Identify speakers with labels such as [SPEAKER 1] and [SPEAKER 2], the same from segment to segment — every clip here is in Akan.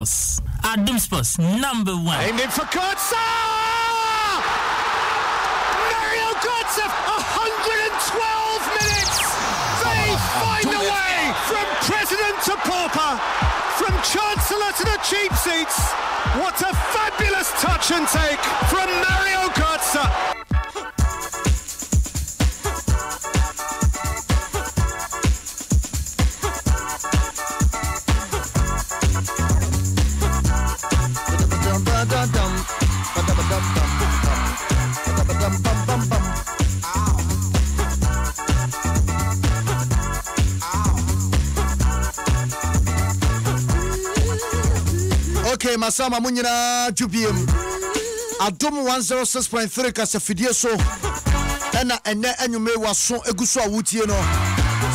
[SPEAKER 1] Adom Sports number 1.
[SPEAKER 2] Aimed in for Kotsa! Mario Kotsa, 112 minutes! They find a way from president to pauper, from chancellor to the cheap seats. What a fabulous touch and take from Mario Kotsa! Okay, Masama Munyina Jubium Adom 106.3 Kasafidie so Ena ene enyume waso eguso awutie no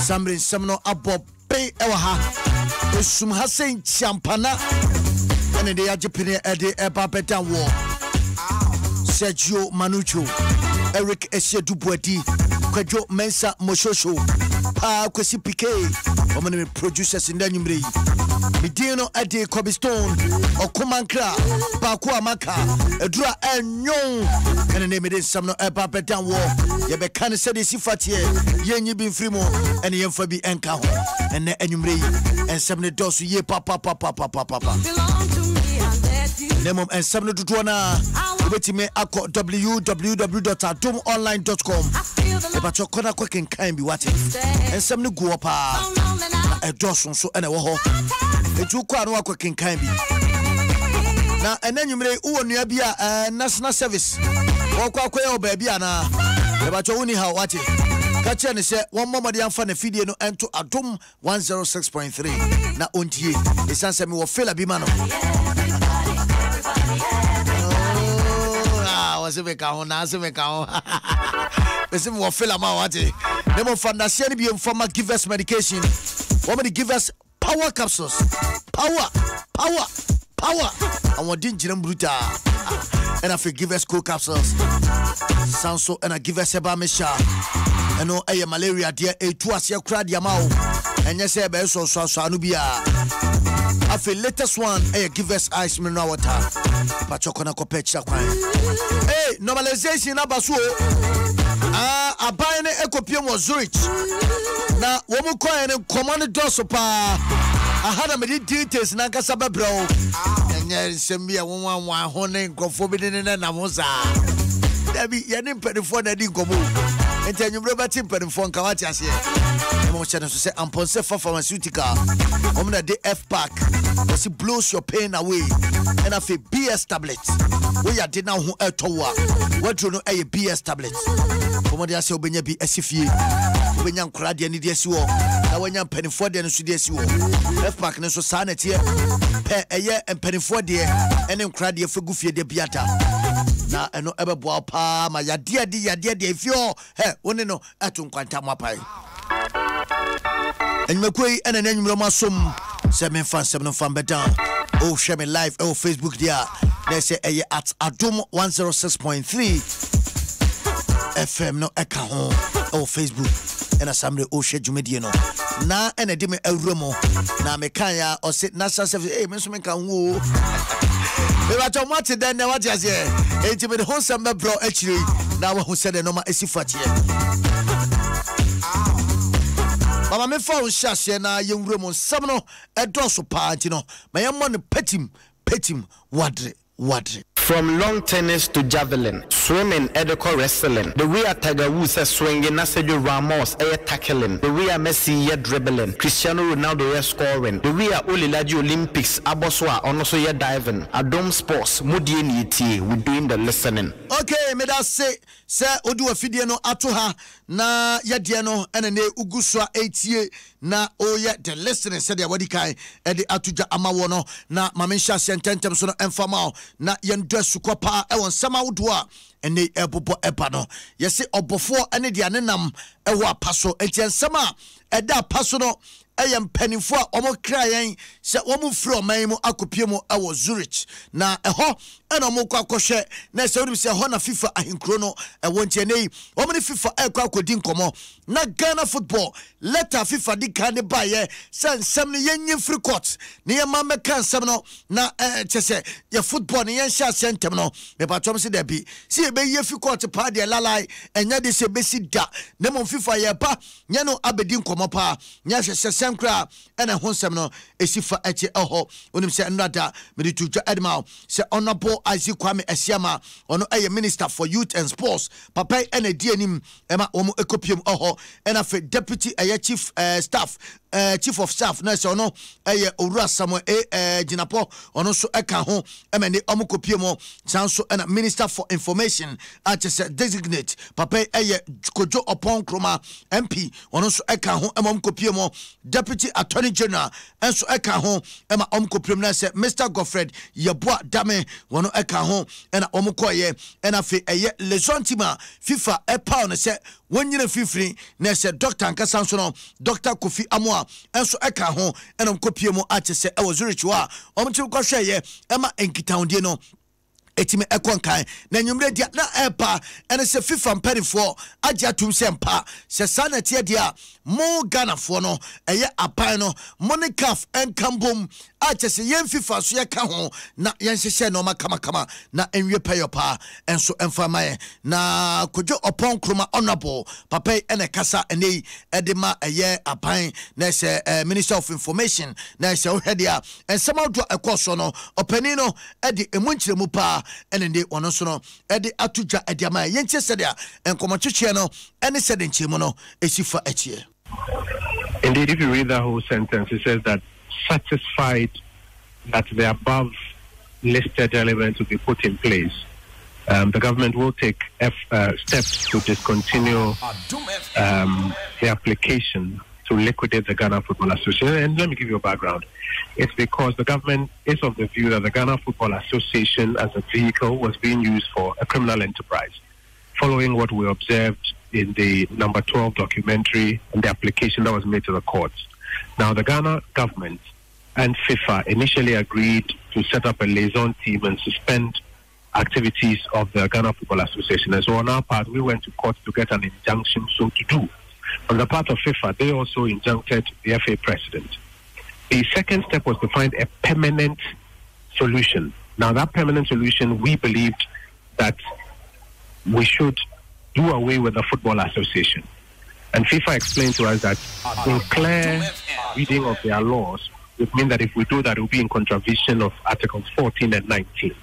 [SPEAKER 2] Samrin semno abo pe ewa esum hasen champana ene de agepene ede eba bedan wo Sergio Manucho Eric Esiedubuadi Kwadwo Mensa Moshosho Pa Kwesi PK omene producers in danyumre Midino ade Kobby Stonne Okumankra Baku Amaka Edura Enyon ene ne mede samno eba bedan wo ye be kan se de sifatie yenyi bi mfrimo ene yemfa bi enka ho ene enyumre ensamne dosu ye papa Nemom ensamne dudu na ubetime akọ www.adomonline.com ebacho kona kwaken kan bi wate ensamne guo pa edoso so ene wo ho etu kwa no kwaken kan bi na enanyumre uwo nua bi a national service okwakoye obabi ana ebacho uni ha wate kache ne se won momode amfa na fidie no ento Adom 106.3 na ontie esanse me wo fela bi ma no Wasebeka hona asebeka ho besim wo feel ama wate dem fandasia ni bi informa give us medication what give us power capsules power and what didn't jira bruta and I give us cool capsules sanso and I give us eba mesha and no aye malaria dia etu ase kra dia ma o enye se be so anu bia I feel latest one give us ice mineral water pachokona ko pecha kwan hey normalization abaso abai ne ekopiem wo Zurich na wo mu koen ne command doso pa ahana me details na nkasa bebro enye nsembia wonwan ho ne nkofo bi ne na moza dabi ye ne mpedifo na di nkomo enti anyumre ba tim mpedifo nka wati ase emo chane so say amponse for pharmaceutical omna de F pack was blows your pain away and afi BS tablet we ya did now ho etowa wadro no eye BS tablet omode ase obenya bi asifie obenya nkura de ani de asi wo na wanya mpanifo de no so de asi wo F pack ne so sa na tie pe eye mpanifo de ene nkura de fagu fie de biata na eno ebeboa pa ma yade de ifio he woni no atu nkwanta mapai enymakoi ene nyumro masom se men fan se no fan bedan oh share me live oh Facebook dia na say at Adom 106.3 FM no eka ho oh Facebook ena samre oh share jumedie no na ene de me awromo na me kan ya o se national service me so me kan ho we ba to mate den na what ase enti me de ho samba bro akiri na wa ho se de no ma esifatie Mama me fa unshashe na yenwure mo nsam no edoso pa nti no mayemmo ne petim wadre
[SPEAKER 3] From long tennis to javelin, swimming, edical wrestling. The way Tiger Woods is swinging, Sergio Ramos is tackling. The way Messi is dribbling, Cristiano Ronaldo is scoring. The way Olilaji Olympics, Aboswa, also is diving. Adom Sports, Mudi Niti, we doing the listening.
[SPEAKER 2] Okay, me da say odu afidie no atoha na yade no ene ugusua etie na oye the listening said ya wadi kai e de atuja amawo no na mamensha sententem so no emfama na yendo sukopa e won sama wodo a ene ebobo eba no yesi obofo ene de anenam e ho apaso entiensama e da apaso no eyem penifo a omo krayen se omo fro man mu akopie mu awo Zurich na eho ɛna ɔmo kɔ akɔhwɛ na sɛ wonim sɛ hɔ na FIFA ahenkuro no ɛwɔ nkyɛn nei ɔmo ne FIFA ɛkɔ akɔdi nkɔmɔ na Ghana football letter FIFA di kan ne baayɛ sɛ nsɛm no yɛnyi free court ne yɛma mɛka nsɛm no na kyɛ sɛ yɛ football ne yɛnhyɛ asɛ ntɛm no mepatwɔm sɛ dabi sɛ yɛbɛyɛ free court paa deɛ lalai ɛnyɛ de sɛ bɛsi da na mmom FIFA yɛba nyɛ no abɛdi nkɔmɔ paa nyɛ hwɛhyɛ sɛm koraa ɛna ho nsɛm no ɛsi fa ɛkyɛ ɛhɔ wonim sɛ nnada mede to dwa ɛdema sɛ Honorable Isaac Kwame Asiama ɔno ɛyɛ Minister for Youth and Sports papa ɛna di anim ɛma wɔn ɛkɔpiem ɛhɔ ɛna afɛ Deputy Chief Staff Chief of Staff na sɛ ɔno ɛyɛ Owura Samuel Gyinapo ɔno nso ɛka ho ɛma ne ɔmo kɔpiem san so ɛna Minister for Information akyɛ sɛ designate papa ɛyɛ Kojo Opon Kroma MP ɔno nso ɛka ho ɛma ɔmo kɔpiem Deputy Attorney General ɛnso ɛka ho ɛma ɔmo kɔpiem na sɛ Mr. Godfred Yeboah Dame wɔno ɛka ho ɛna ɔmo kɔyɛ ɛna afɛ ɛyɛ Liaison team a FIFA ɛpaw no sɛ wɔnyina fifiri na sɛ Dr. Ankasa nso no Dr. Kofi Amoa ɛnso ɛka ho ɛna mkɔpie mu akyɛ sɛ ɛwɔ Zurich hɔ a ɔmo kyerɛ kɔhwɛyɛ ɛma nkitahodie no etime ekonkan na nyumre dia na epa ene se FIFA mpanifo agye atum se mpa se sana tie dia mo Ghana fo no eye apan no monikaf enkambom ache se yen FIFA so ye ka ho na yen hyehye no makama na enwie payopa enso emfamaye na Kojo Opon Kroma Honorable papa ene kasa ene edema eye apan na se Minister of Information na se ohede a ensema do ekoso no opani no ede emunkyeremu pa ene ono so no ede atudwa ede ama yenche sede a enkomotwetwe no ene sede nchemu no esifa achie.
[SPEAKER 1] Indeed, if you read that whole sentence, it says that satisfied that the above listed elements will be put in place, the government will take steps to discontinue the application to liquidate the Ghana Football Association. And let me give you a background. It's because the government is of the view that the Ghana Football Association as a vehicle was being used for a criminal enterprise, following what we observed in the number 12 documentary and the application that was made to the courts. Now, the Ghana government and FIFA initially agreed to set up a liaison team and suspend activities of the Ghana Football Association. And so on our part, we went to court to get an injunction so to do. On the part of FIFA, they also injuncted the FA president. The second step was to find a permanent solution. Now, that permanent solution, we believed that we should do away with the Football Association. And FIFA explained to us that in clear reading of their laws would mean that if we do that, it will be in contravention of Articles 14 and 19.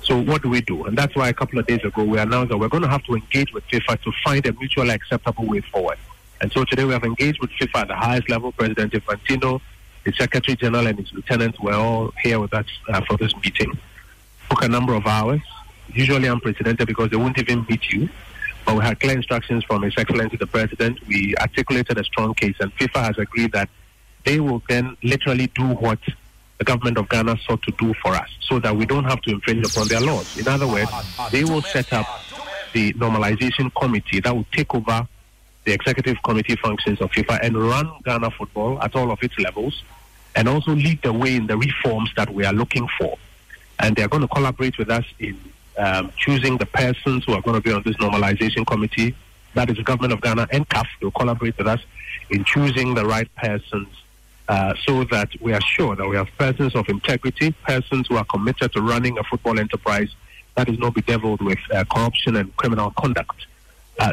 [SPEAKER 1] So what do we do? And that's why a couple of days ago we announced that we're going to have to engage with FIFA to find a mutually acceptable way forward. And so today we have engaged with FIFA at the highest level. President Infantino, the Secretary General and his lieutenants were all here with us for this meeting. Took a number of hours, usually unprecedented because they won't even meet you. But we had clear instructions from His Excellency the President. We articulated a strong case, and FIFA has agreed that they will then literally do what the government of Ghana sought to do for us, so that we don't have to infringe upon their laws. In other words, they will set up the normalization committee that will take over the executive committee functions of FIFA and run Ghana football at all of its levels, and also lead the way in the reforms that we are looking for. And they are going to collaborate with us in choosing the persons who are going to be on this normalization committee. That is the government of Ghana and CAF. They will collaborate with us in choosing the right persons, so that we are sure that we have persons of integrity, persons who are committed to running a football enterprise that is not bedeviled with corruption and criminal conduct.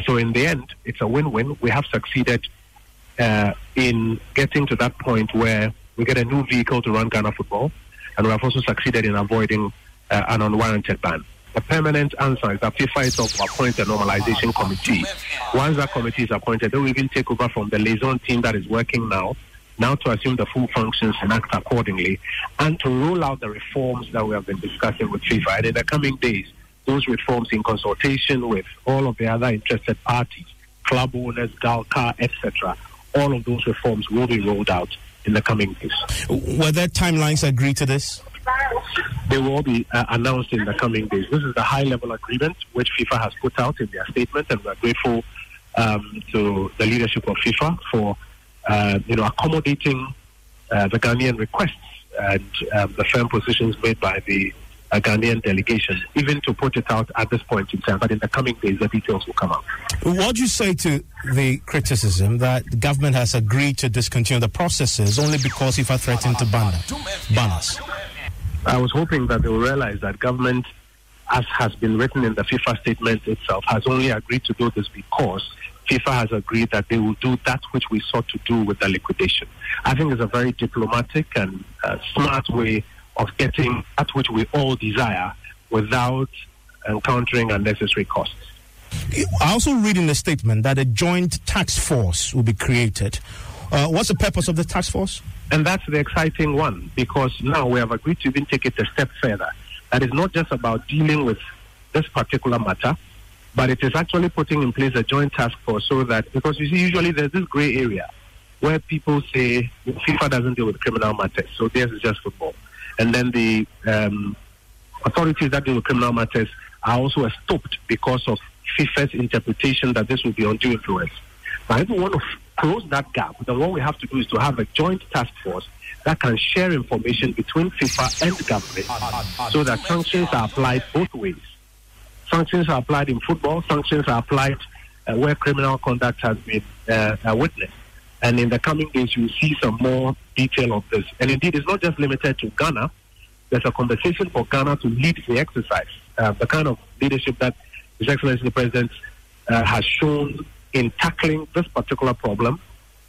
[SPEAKER 1] So in the end, it's a win-win. We have succeeded in getting to that point where we get a new vehicle to run Ghana football, and we have also succeeded in avoiding an unwarranted ban. The permanent answer is that FIFA itself will appoint a normalization committee. Once that committee is appointed, they will even take over from the liaison team that is working now to assume the full functions and act accordingly, and to roll out the reforms that we have been discussing with FIFA. And in the coming days, those reforms in consultation with all of the other interested parties, club owners, GALCA, etc., all of those reforms will be rolled out in the coming days.
[SPEAKER 4] Were there timelines agreed to this?
[SPEAKER 1] They will all be announced in the coming days. This is the high-level agreement which FIFA has put out in their statement, and we're grateful to the leadership of FIFA for accommodating the Ghanaian requests and the firm positions made by the Ghanaian delegation, even to put it out at this point in time. But in the coming days, the details will come out.
[SPEAKER 4] What do you say to the criticism that the government has agreed to discontinue the processes only because FIFA threatened to ban us?
[SPEAKER 1] I was hoping that they will realize that government, as has been written in the FIFA statement itself, has only agreed to do this because FIFA has agreed that they will do that which we sought to do with the liquidation. I think it's a very diplomatic and smart way of getting that which we all desire without encountering unnecessary costs.
[SPEAKER 4] I also read in the statement that a joint task force will be created. What's the purpose of the task force?
[SPEAKER 1] And that's the exciting one, because now we have agreed to even take it a step further. That is not just about dealing with this particular matter, but it is actually putting in place a joint task force so that, because you see, usually there's this gray area where people say FIFA doesn't deal with criminal matters, so theirs is just football. And then the authorities that deal with criminal matters are also stopped because of FIFA's interpretation that this will be undue influence. But if we want to close that gap, then what we have to do is to have a joint task force that can share information between FIFA and government so that sanctions are applied both ways. Sanctions are applied in football, sanctions are applied where criminal conduct has been witnessed. And in the coming days, you'll see some more detail of this. And indeed, it's not just limited to Ghana. There's a conversation for Ghana to lead the exercise. The kind of leadership that His Excellency the President has shown in tackling this particular problem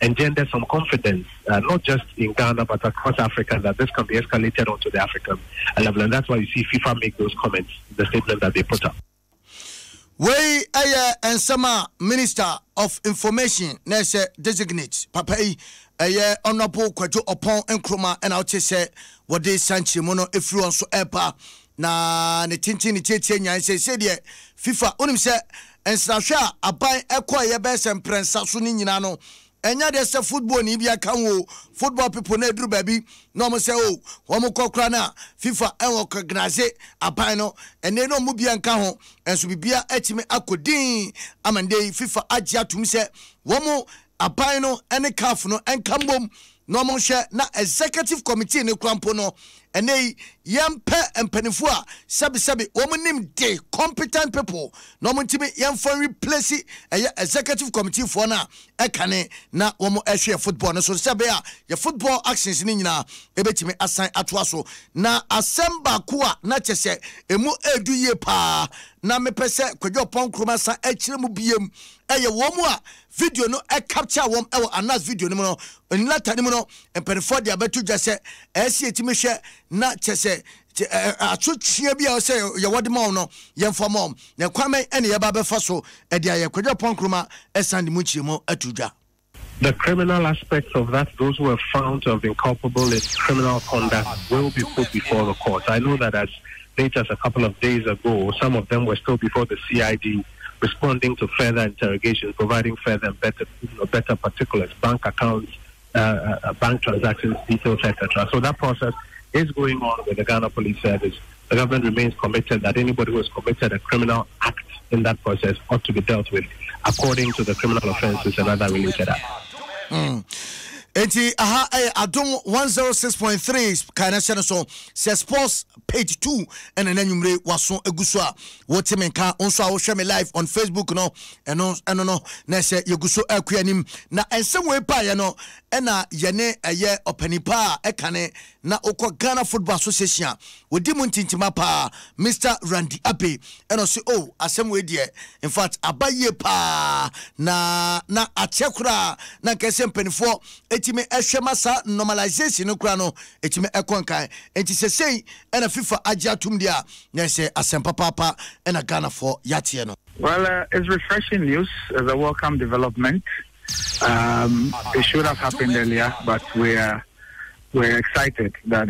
[SPEAKER 1] engender some confidence, not just in Ghana, but across Africa, that this can be escalated onto the African level. And that's why you see FIFA make those comments in the statement that they put up.
[SPEAKER 2] We and Sama Minister of Information, Nese designate Papai, Honorable Kwajo Opon Nkrumah, and I'll say what they Sanchi Mono if you also epa na ne tintin nya say FIFA unim se ensrahwa aban ekwa ye be sem prensa so ni nyina no enya de se football ni bia kan wo football people na eduru baby no mo say o wo mo kokra na FIFA en organize aban no ene no mo bia nka ho enso bibia atime akodin amande FIFA agye atum se wo mo aban no ene CAF no enkambom no mo hye na executive committee ne krampo no ene yempe empanifo a sabi wo mo nim de competent people no mo ntimi yemfa replace executive committee for na ekane na wo mo ehwe football no so sabi a ye football actions ni nyina ebetimi assign atoa so na asemba ko a na chese emu edu ye pa na mepese Kwajo Opon Nkrumah sa ekire mu biem eye wo mu a video no capture wom ewo anas video no no nlata no no empanifo de abetu jase esi etimi hwe na chese atuchia bia say ye wode ma no ye mfamom na kwame ene ye ba befa so e dia ye Kwajo Opon Nkrumah esande mu chiemo atudwa.
[SPEAKER 1] The criminal aspects of that, those who are found to have been culpable in criminal conduct, will be put before the court. I know that as late as a couple of days ago, some of them were still before the CID, responding to further interrogations, providing further and better particulars, bank accounts, bank transactions, details, etc. So that process is going on with the Ghana Police Service. The government remains committed that anybody who has committed a criminal act in that process ought to be dealt with according to the criminal offences and other related acts.
[SPEAKER 2] Enti Adom 106.3 kana channel so say sports page 2 and enumere waso eguso a wotimenka onso a wo hwe me live on Facebook no eno no na say yeguso akuanim na ensemwe pa ye no na yene eye opanipa ekane na okọ Ghana Football Association wodi mu ntintima pa Mr. Randy Ape eno say oh asemwe die in fact abaye pa na achekura na kese mpanifo etime ehwema sa normalization no kura no etime ekonkan enti sesei ena FIFA agye atum dia na say asempa papa ena Ghana for yatie no.
[SPEAKER 5] Well, it's refreshing news, it's a welcome development. It should have happened earlier, but we're excited that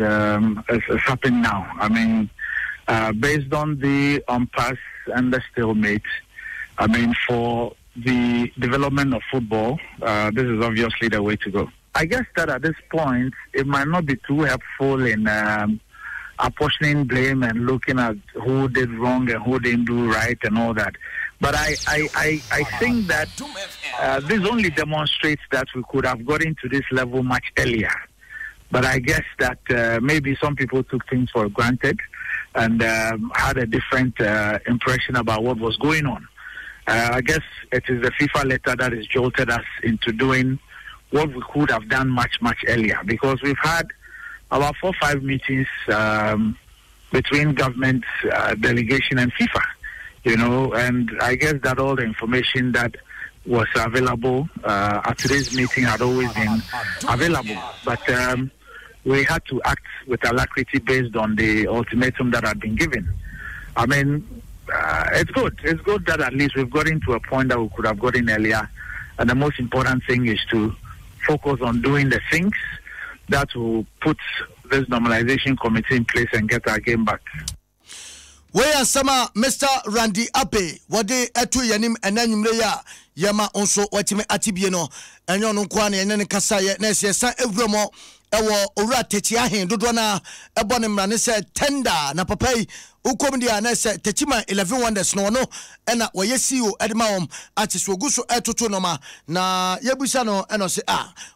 [SPEAKER 5] it's happened now. I mean, based on the impasse and the stalemate, I mean, for the development of football, this is obviously the way to go. I guess that at this point, it might not be too helpful in apportioning blame and looking at who did wrong and who didn't do right and all that. But I think that this only demonstrates that we could have gotten to this level much earlier. But I guess that maybe some people took things for granted and had a different impression about what was going on. I guess it is the FIFA letter that has jolted us into doing what we could have done much, much earlier, because we've had about 4 or 5 meetings between government, delegation and FIFA, you know, and I guess that all the information that was available at today's meeting had always been available. But we had to act with alacrity based on the ultimatum that had been given. I mean, it's good. It's good that at least we've gotten to a point that we could have gotten earlier. And the most important thing is to focus on doing the things that will put this normalization committee in place and get our game back.
[SPEAKER 2] Where sama Mr. Randy Ape, what they etu yanim and then yama also watime atibieno, and yon kwane and then Kasaya, Nessia San Evromo, ewo ora techiahin, Dudwana, Ebonim Ranese, tender, Napape, Ukomindia, Nessa, Techima, 11 wonders, no, and that way you see you at Maum, Atiswoguso etutonoma, na Yabusano, and I say,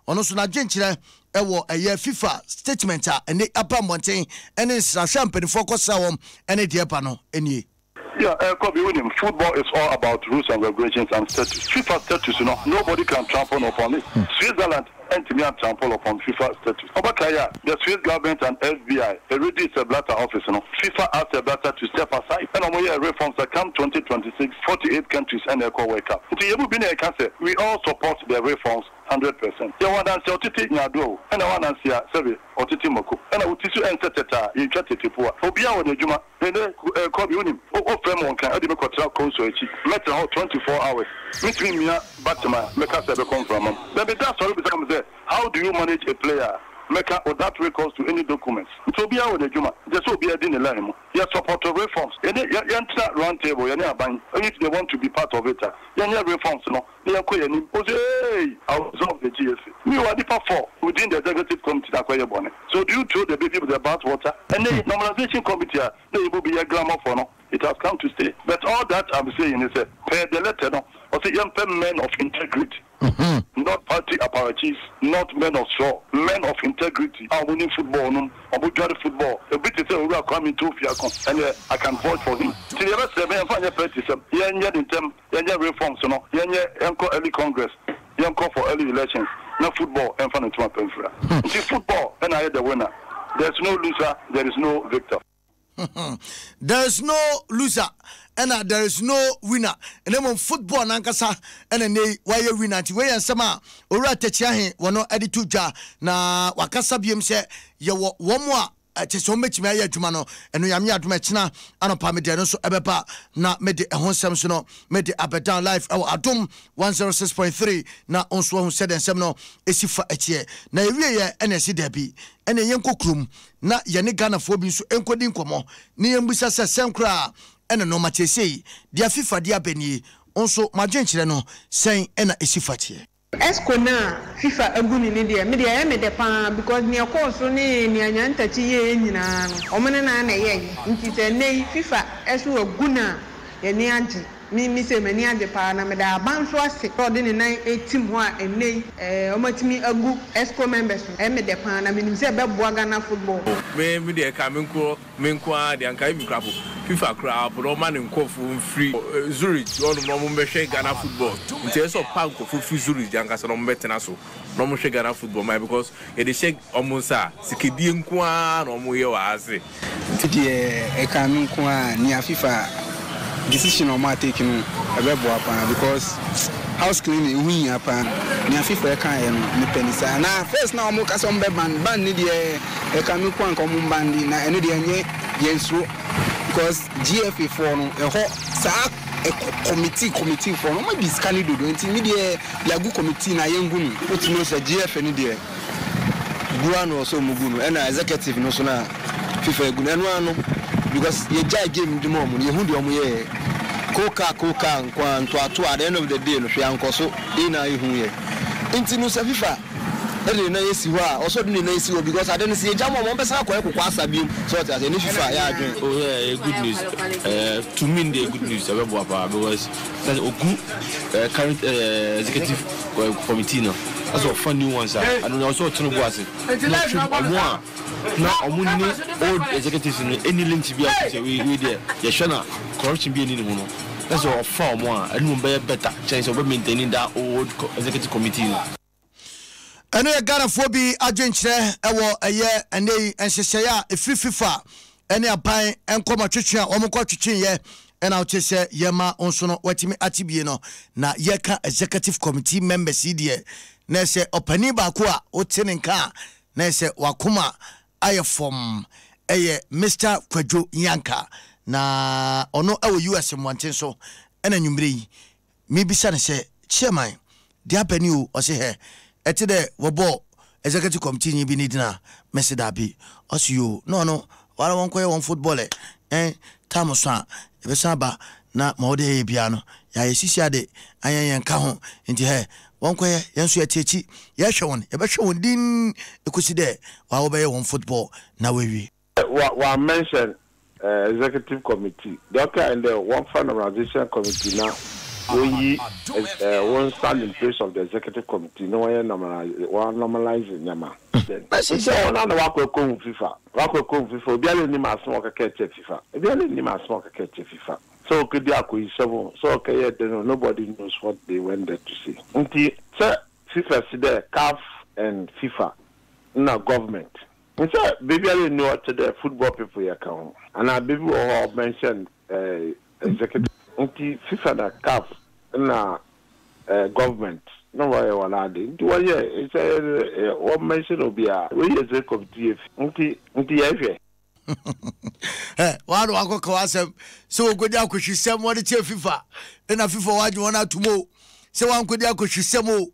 [SPEAKER 2] onoso na gentile. Ewo a year FIFA statement and the upper mountain and it's a champagne focus and a dear panel any.
[SPEAKER 6] Yeah, Kobby, football is all about rules and regulations and status. FIFA status, you know, nobody can trample upon it. Switzerland and to me trample upon FIFA status. Obakaya, the Swiss government and FBI, already is a blatter office, you know. FIFA asked the blatter to step aside. And on the reforms that come 2026, 48 countries and they wake up. We all support the reforms 100%. You want to say Otiti Nyado, and I want to say Sevi Otiti Moko, and I would teach you and Teta, you chat it for Obia or the Juma, then Kobby Unim, or Fremont can Adom Conso, matter 24 hours. Between me, Batman, make us ever come from them. Then that's all becomes there. How do you manage a player? Make without recourse to any documents. So be out with the Juma. Just so be a dinner line. You support of reforms. You enter round table, you never bang. If they want to be part of it, you never reforms, no. They are quite an hey, I'll absorb the GSA. We are the 4 within the executive committee that acquire bonnet. So do you throw the baby with the bath water? And the normalization committee, there will be a grammar for no. It has come to stay. But all that I'm saying is the letter, no. Or say young men of integrity. Not party apparatus, not men of straw, men of integrity. I'm winning football, no, I'm winning football. A bit is we are coming to Fiacon, and I can vote for him. See, the rest of them find a petition. Yanya in term, Yanya reforms, no, Yanya Yanko early Congress, Yanko for early elections, no football, and fun to my penfra. See, football, and I had the winner. There's no loser, there is no victor.
[SPEAKER 2] There's no loser. And there is no winner. And then football nankasa and then why you winner ti we sama ora techiahin wono edituja na wakasa biem se ye wo mo a cheso mechime aye adwuma no eno yame adwuma china anopa me de no so ebeba na me de ehonsem so no me de abedan live Adom 106.3 na onso hu said ensem no esifa achie na ewie ye enesi dabi ene yenkokrum na ye ne Ghana fo bi so enkodi nkomo ne yembusa se senkra ene no matesei dia FIFA dia beni onso majenchire no sen ena esifatie
[SPEAKER 7] Escona FIFA aguni ni dia media me de pa because ni akoso ni anyantachi ye nyina no omene na na ye nti se nei FIFA esu aguna ye ni agi mi se mani agi pa na me da banso ase so de ni nan etim ho a enei omatimi agu Esco members me de pa na me se beboa Ghana football
[SPEAKER 8] me de ka menko a de anka mi krapo FIFA crap no man nkofu free Zurich on no mo be Ghana football nti so pa nkofu free Zurich anka so no mo betena so no mo Ghana football my because e dey shake omunsa sikedi nko a no mo ye wa ase
[SPEAKER 9] nti de ka menko a ni FIFA decision on my taking a rebel upon because house cleaning we upon near FIFA can me penisa na first now mo kaso mbe ban ni de e ka me kwan kom bandi na eno de enye yensu because GFA for no e ho sa committee for no be scanning do enti me de lagu committee na yengu no otino se GFA ni de guano so mugunu and executive no so na FIFA egu eno ano because ye jai game the mom ye hu de omo ye koka nkwa nto at the end of the day no hwe ankoso ina ye hu ye nti no se FIFA e na yesi ho a also de na yesi ho because I don't see jam mo pesa akwa ekwa asabim so that any FIFA ya adwen
[SPEAKER 10] oh yeah good news to me the good news about because ogu current executive committee no That's what funny ones are. And we also turn was it. Now omuni old executives in any link to be we there. Yeshana corruption be any one. That's all form one and we better chance of maintaining that old executive committee.
[SPEAKER 2] I know a Ghana phobia agent a year and they and she say if FIFA any a pine and come a chicken or more chicken ye and I'll just say yema on sono what me atibino na yeka executive committee member CDA na se opani bakua o teninka na se wakuma aye from Mr. Kwadwo Yanka na ono awo US mwanten so ena nwumre yi mi bisa ne se chairman dia pani o se he ete de wobo executive committee ni bi ni dina message dabi osio no wala won koye won football time so a be saba na ma ode ye bia no ya yesisi ade ayen ka ho nti he won koye yenso etechi ye hwe won ye be hwe won din ekusi de wa wo be won football na wewi
[SPEAKER 11] wa mention executive committee doctor and the one fund organization committee now we one stand in place of the executive committee no one normalize nyama then say on na wa ko FIFA obiale ni ma so ka ke FIFA obiale ni ma so ka ke FIFA so could be akoi so okay nobody knows what they went there to see until FIFA see there CAF and FIFA na government. So baby I know to the football people here come and I baby will mention executive until FIFA na CAF na government no why wala dey do why it's one mention obia we executive committee until ye
[SPEAKER 2] wanu akoko asem so ogodi akohwisem wode che FIFA na FIFA waje wona tumo se wankodi akohwisem o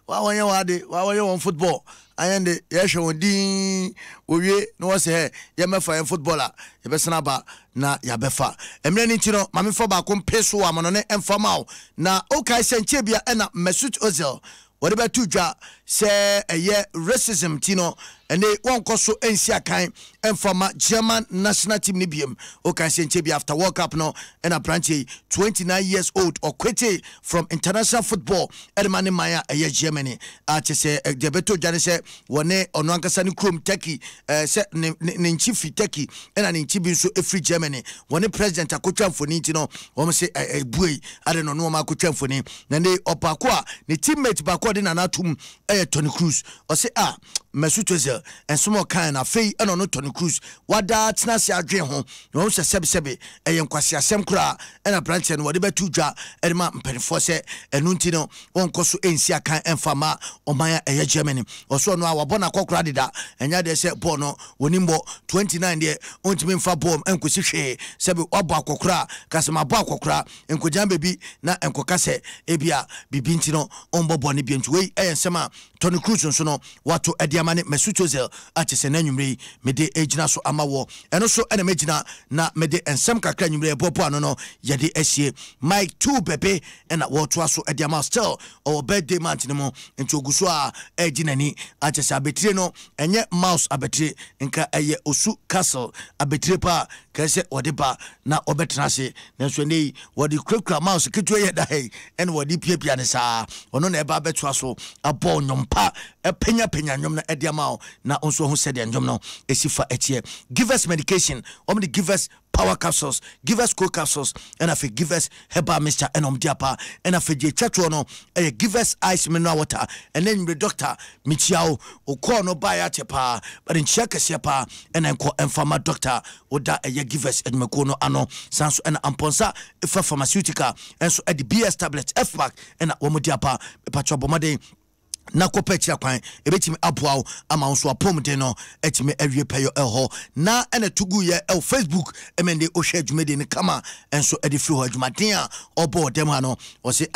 [SPEAKER 2] wa wonye won football ayende yehwe won owie no wo se ye mefa en footballer ye besana ba na ya befa emre ni ntino mame fo ba ko mpeso wa mono ne emfama na okay senche bia na Mesut Ozil wode be tudwa se eye racism tino ene won koso ensia kan emfama German national team ni biem okay senche bia after World Cup no na branch 29 years old or quitted from international football edmane maya eye Germany atese de beto dwane se wone ono ankasa ni krom Turkey se ne chief Turkey na ne chief bi so free Germany wone president akotwa mfoni ntino wo se buei ade no no ma akotwa mfoni na ne opako a ne teammate bako de na natum Tony Cruz o se Mesut Ozil and some kind of fee and no Tony Cruz wada tena se adwen ho no se sebe nkwase asem kura and a branch and whatever tudwa edema mpenfo se enu ntino won koso ensia kan emfama omaya Germany oso no awabona kokura dida enya de se ball no wonimbo 29 de ontimi mfa ball enkosi hwe sebe wabo akokura kasema ball akokura enkojambe bi na enkokase ebia bibi ntino ombobo ne bi ntwe eyensema Tony Cruz nso no wato ediamane Mesut Ozil atese na nwumre mede ejina so amawo eno so ena megina na mede ensem kakra nwumre popo ano no yede asie Mike 2 bebe ena woto aso ediama still or birthday month no mo enti oguso a ejinani atese abetire no enye mouse abetire nka eye osu castle abetire pa kase odeba na obetrase na so nei wodi krakra mouse kitwe ye da hey en wodi piapia ne sa ono na eba beto aso abo nyompa penya nyom na ediama na onso ho sede nyom no esifa etie give us medication give us power capsules, give us cold capsules, and if you give us herbal mixture and diapa, and if you chatwono, give us ice mineral water, and then the doctor Michiao or call no buy at pa, but in check a sepa, and then call and farmer doctor or that give us and Makono ano, Sansu and Amponsa, if a pharmaceutical, and so at the BS tablets, F pack, and at Womudiapa, Pachobomade. Na kopechia kwan ebetimi aboa ama nso apomde no etimi awie payo eho na ene tugu ye Facebook emende ohwe adwumede ne kama enso ede fi ho adwumaden a obo dem ha no o se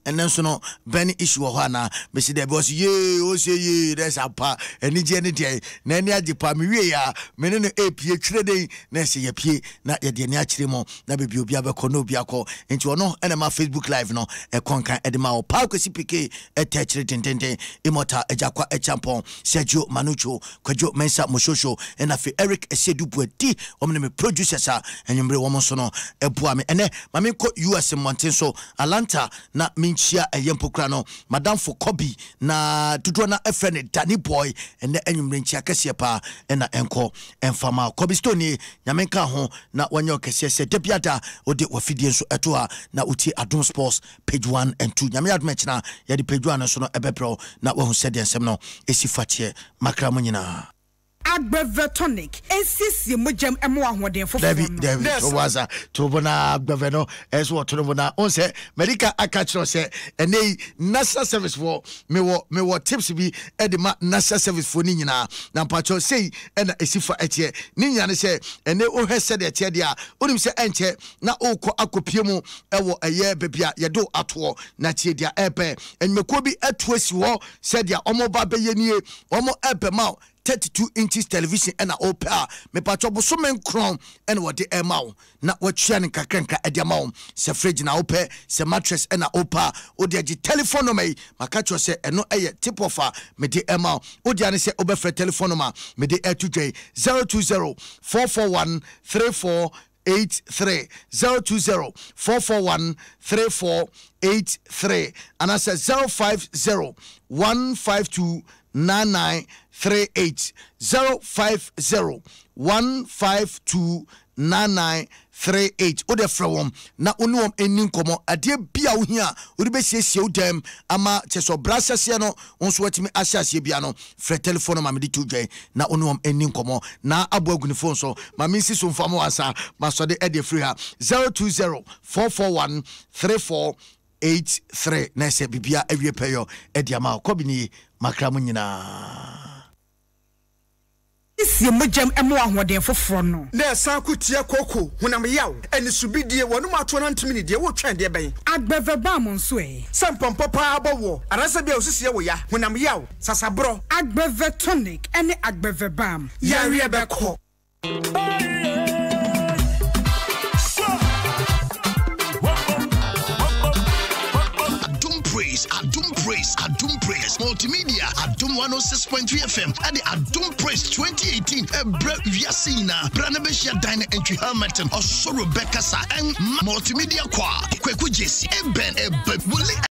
[SPEAKER 2] enenso no bani issue ho ana be se de be o se ye o se ye des apa eni je ne de na eni agipa me wie ya me ne no epie twirede na se ye pie na ye de ne akire mo na be bi obi abekọ na obi akọ enti ono ene ma Facebook live no e konkan ede ma o pa kwesi pike etechire tentente Kwame Imota Ejakwa Echampon Sergio Manucho Kwadwo Mensa Moshosho and afi Eric Esedu Bueti omne producers and yumbre woman sono ebuame ene mame ko US Montenso Atlanta na minchia eyempo krano madam for Kobby na tudo na efrene Danny Boy ene enyumre nchia kese pa ena enko enfama Kobby Stonne nyamenka ho na wanyo kese se debiada ode wafidie nso etoa na uti Adom Sports page 1 and 2 nyame adom china ya di page 1 so no ebepro na wo hu sede ensem no esifatie makra munyina
[SPEAKER 12] Agbevetonic esisi mojam emo ahoden fofo
[SPEAKER 2] David Owaza to bona agbeveno eso to bona on say medical akachro say ene national service for me wo tips bi e de ma national service for ni nyina na pacho say ena esifa etie ni nyina ne say ene o hwese de etie dia onim say enche na okọ akopie mu ewo eye bebia ye do ato na tie dia epe enmeko bi atuasi ho say dia omoba beyenie omo epe ma 32 inches television and a opera me pacho boso men kron and what the emao na watchia ni kakrenka ediamao se fridge na ope se mattress and a opa o de telephone me makacho se eno eye tip offer me de emao o de ani se obefre telephone ma me de 020 441 3483 020 441 3483 and I said 050 152 9938 050 152 9938 ode from na onuom enin komo ade bia wo hia ode be siesie udem ama cheso brasase no onso watimi asiase bia no fre telephone ma me di tudwe na onuom enin komo na aboagu ni phone so ma me nsi so mfamo asa ma so de ede free ha 020 441 3483 na se bibia awie peyo ediama Kobby ni makramu nyina
[SPEAKER 12] isi mojam emo ahoden foforo no
[SPEAKER 13] na sankutia koko hunam yaw eni subidie wonu mato na ntimi ne die wo twen de ben
[SPEAKER 12] agbeveba mo nso
[SPEAKER 13] sampompo pa abowo arasa bia osisi wo ya hunam yaw sasabro
[SPEAKER 12] agbevetonic ene agbeveba
[SPEAKER 13] ya rie beko
[SPEAKER 14] Adom Praise Multimedia Adom 106.3 FM and the Adom Praise 2018 Viasina Branabeshia Dine Entry Hamilton or Rebecca Sa and Multimedia Kwa Kweku Jesse Ben